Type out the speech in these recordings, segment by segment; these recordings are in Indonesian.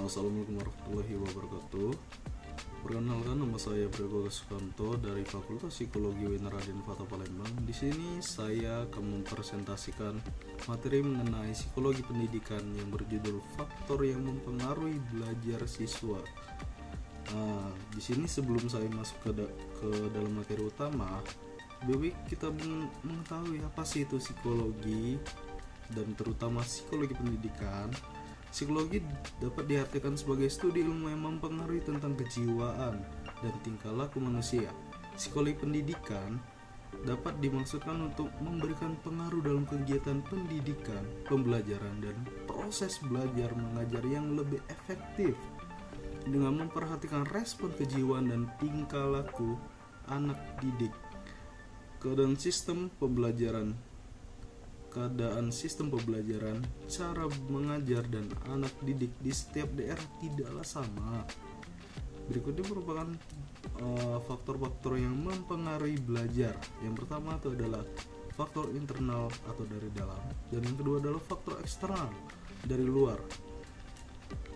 Assalamualaikum warahmatullahi wabarakatuh. Perkenalkan, nama saya Brego Sukanto dari Fakultas Psikologi UIN Raden Fatah Palembang. Di sini saya akan mempresentasikan materi mengenai psikologi pendidikan yang berjudul faktor yang mempengaruhi belajar siswa. Di sini sebelum saya masuk ke dalam materi utama, lebih baik kita mengetahui apa sih itu psikologi dan terutama psikologi pendidikan. Psikologi dapat diartikan sebagai studi ilmu yang mempengaruhi tentang kejiwaan dan tingkah laku manusia. Psikologi pendidikan dapat dimaksudkan untuk memberikan pengaruh dalam kegiatan pendidikan, pembelajaran, dan proses belajar mengajar yang lebih efektif dengan memperhatikan respon kejiwaan dan tingkah laku anak didik. Keadaan sistem pembelajaran, cara mengajar dan anak didik di setiap daerah tidaklah sama. Berikutnya merupakan faktor-faktor yang mempengaruhi belajar. Yang pertama itu adalah faktor internal atau dari dalam, dan yang kedua adalah faktor eksternal dari luar.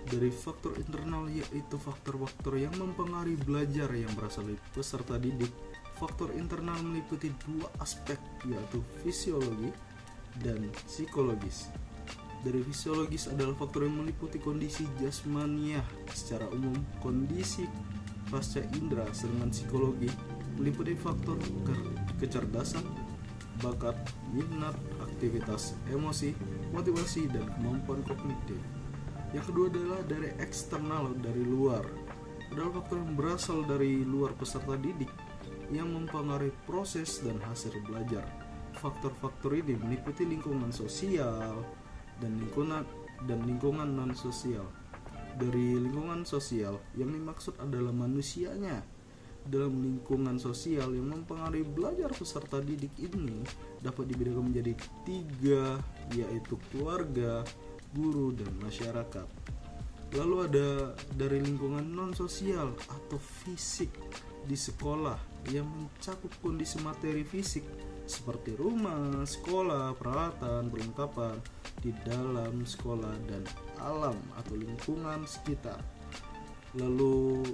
Dari faktor internal yaitu faktor-faktor yang mempengaruhi belajar yang berasal dari peserta didik. Faktor internal meliputi dua aspek, yaitu fisiologi dan psikologis. Dari fisiologis adalah faktor yang meliputi kondisi jasmaniah secara umum, kondisi pasca indera, sedangkan psikologi meliputi faktor kecerdasan, bakat, minat, aktivitas, emosi, motivasi, dan kemampuan kognitif. Yang kedua adalah dari eksternal, dari luar. Adalah faktor yang berasal dari luar peserta didik yang mempengaruhi proses dan hasil belajar. Faktor-faktor ini meliputi lingkungan sosial dan lingkungan non sosial. Dari lingkungan sosial yang dimaksud adalah manusianya. Dalam lingkungan sosial yang mempengaruhi belajar peserta didik ini dapat dibedakan menjadi tiga, yaitu keluarga, guru, dan masyarakat. Lalu ada dari lingkungan non sosial atau fisik di sekolah yang mencakup kondisi materi fisik seperti rumah, sekolah, peralatan, perlengkapan di dalam sekolah, dan alam atau lingkungan sekitar. Lalu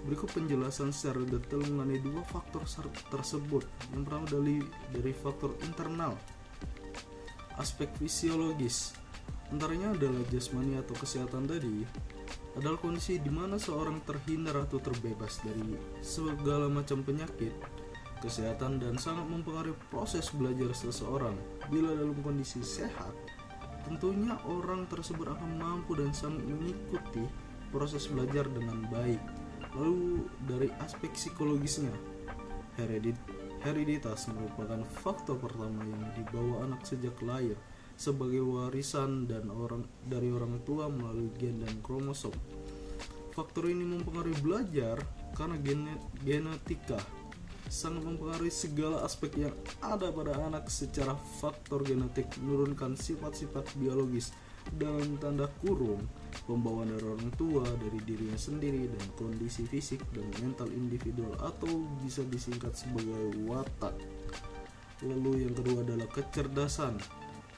berikut penjelasan secara detail mengenai dua faktor tersebut. Yang pertama dari faktor internal, aspek fisiologis. Antaranya adalah jasmani atau kesehatan tadi, adalah kondisi di mana seorang terhindar atau terbebas dari segala macam penyakit, kesehatan, dan sangat mempengaruhi proses belajar seseorang. Bila dalam kondisi sehat, tentunya orang tersebut akan mampu dan sangat mengikuti proses belajar dengan baik. Lalu dari aspek psikologisnya, hereditas merupakan faktor pertama yang dibawa anak sejak lahir sebagai warisan dari orang tua melalui gen dan kromosom. Faktor ini mempengaruhi belajar karena genetika sangat mempengaruhi segala aspek yang ada pada anak. Secara faktor genetik menurunkan sifat-sifat biologis dalam tanda kurung pembawaan dari orang tua, dari dirinya sendiri, dan kondisi fisik dan mental individual atau bisa disingkat sebagai watak. Lalu yang kedua adalah kecerdasan.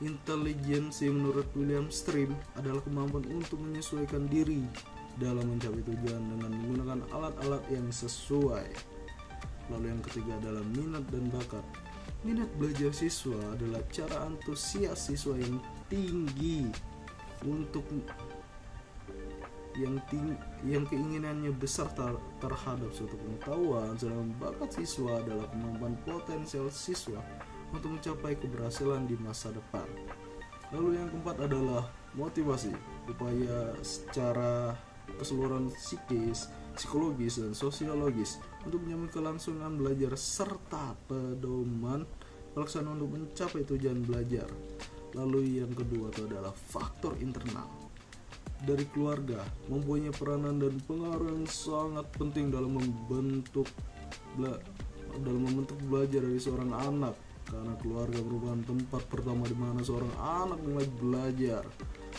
Intelijensi menurut William Stream adalah kemampuan untuk menyesuaikan diri dalam mencapai tujuan dengan menggunakan alat-alat yang sesuai. Lalu yang ketiga adalah minat dan bakat. Minat belajar siswa adalah cara antusias siswa yang tinggi untuk yang keinginannya besar terhadap suatu pengetahuan, sedangkan bakat siswa adalah kemampuan potensial siswa untuk mencapai keberhasilan di masa depan. Lalu yang keempat adalah motivasi, upaya secara keseluruhan psikis, psikologis, dan sosiologis untuk menjamin kelangsungan belajar serta pedoman pelaksanaan untuk mencapai tujuan belajar. Lalu yang kedua itu adalah faktor internal. Dari keluarga mempunyai peranan dan pengaruh yang sangat penting dalam membentuk belajar dari seorang anak, karena keluarga merupakan tempat pertama di mana seorang anak mulai belajar.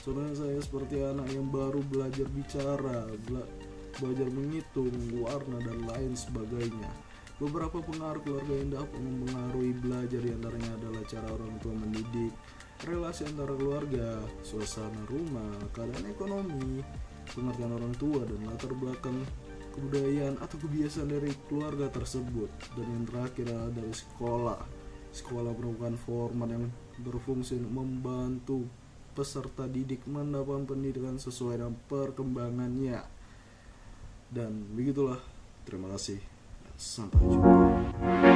Contohnya saya seperti anak yang baru belajar bicara, belajar menghitung, warna, dan lain sebagainya. Beberapa pengaruh keluarga yang dapat mempengaruhi belajar diantaranya adalah cara orang tua mendidik, relasi antara keluarga, suasana rumah, keadaan ekonomi, pengertian orang tua dan latar belakang kebudayaan atau kebiasaan dari keluarga tersebut. Dan yang terakhir adalah dari sekolah. Sekolah merupakan format yang berfungsi membantu peserta didik mendapatkan pendidikan sesuai dengan perkembangannya. Dan begitulah, terima kasih dan sampai jumpa.